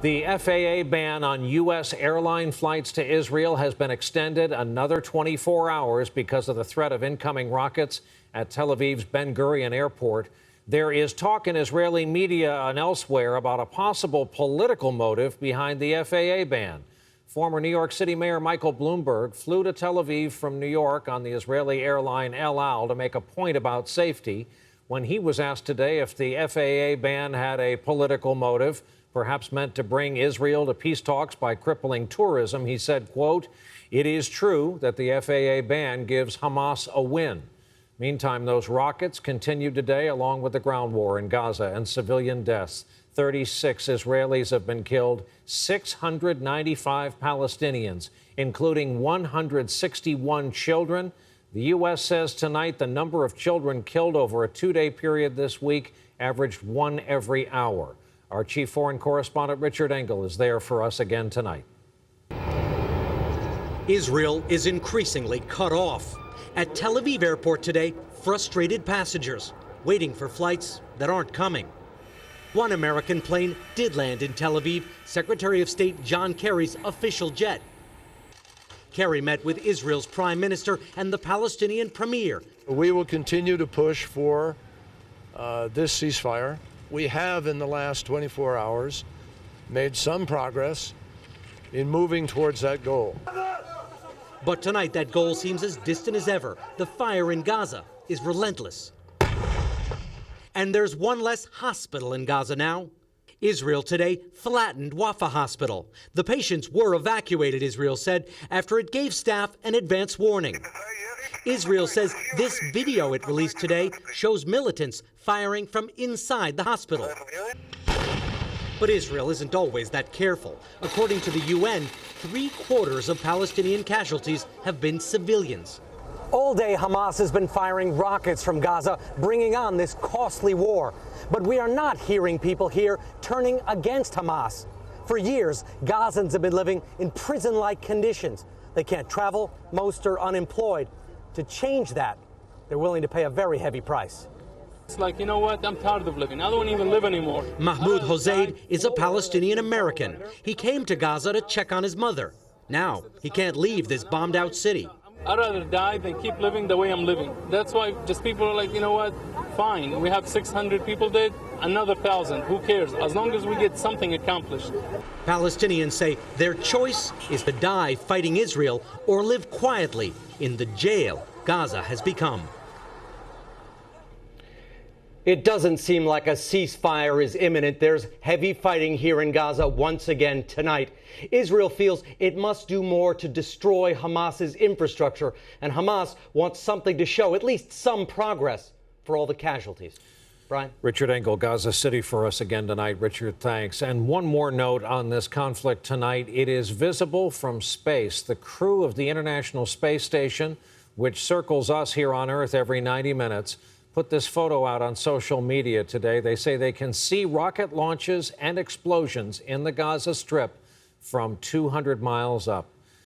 The FAA ban on U.S. airline flights to Israel has been extended another 24 hours because of the threat of incoming rockets at Tel Aviv's Ben Gurion Airport. There is talk in Israeli media and elsewhere about a possible political motive behind the FAA ban. Former New York City Mayor Michael Bloomberg flew to Tel Aviv from New York on the Israeli airline El Al to make a point about safety. When he was asked today if the FAA ban had a political motive, perhaps meant to bring Israel to peace talks by crippling tourism, he said, quote, "It is true that the FAA ban gives Hamas a win." Meantime, those rockets continued today along with the ground war in Gaza and civilian deaths. 36 Israelis have been killed, 695 Palestinians, including 161 children. The U.S. says tonight the number of children killed over a two-day period this week averaged one every hour. Our chief foreign correspondent Richard Engel is there for us again tonight. Israel is increasingly cut off. At Tel Aviv airport today, frustrated passengers waiting for flights that aren't coming. One American plane did land in Tel Aviv, Secretary of State John Kerry's official jet. Kerry met with Israel's prime minister and the Palestinian premier. We will continue to push for this ceasefire. We have, in the last 24 hours, made some progress in moving towards that goal. But tonight, that goal seems as distant as ever. The fire in Gaza is relentless. And there's one less hospital in Gaza now. Israel today flattened Wafa Hospital. The patients were evacuated, Israel said, after it gave staff an advance warning. Israel says this video it released today shows militants firing from inside the hospital. But Israel isn't always that careful. According to the UN, 3/4 of Palestinian casualties have been civilians. All day, Hamas has been firing rockets from Gaza, bringing on this costly war. But we are not hearing people here turning against Hamas. For years, Gazans have been living in prison-like conditions. They can't travel, most are unemployed. To change that, they're willing to pay a very heavy price. It's like, you know what, I'm tired of living. I don't even live anymore. Mahmoud Hoseid is a Palestinian American. He came to Gaza to check on his mother. Now, he can't leave this bombed-out city. I'd rather die than keep living the way I'm living. That's why just people are like, you know what, fine. We have 600 people dead, another 1,000. Who cares? As long as we get something accomplished. Palestinians say their choice is to die fighting Israel or live quietly in the jail Gaza has become. It doesn't seem like a ceasefire is imminent. There's heavy fighting here in Gaza once again tonight. Israel feels it must do more to destroy Hamas's infrastructure, and Hamas wants something to show, at least some progress, for all the casualties. Brian? Richard Engel, Gaza City for us again tonight. Richard, thanks. And one more note on this conflict tonight. It is visible from space. The crew of the International Space Station, which circles us here on Earth every 90 minutes, put this photo out on social media today. They say they can see rocket launches and explosions in the Gaza Strip from 200 miles up.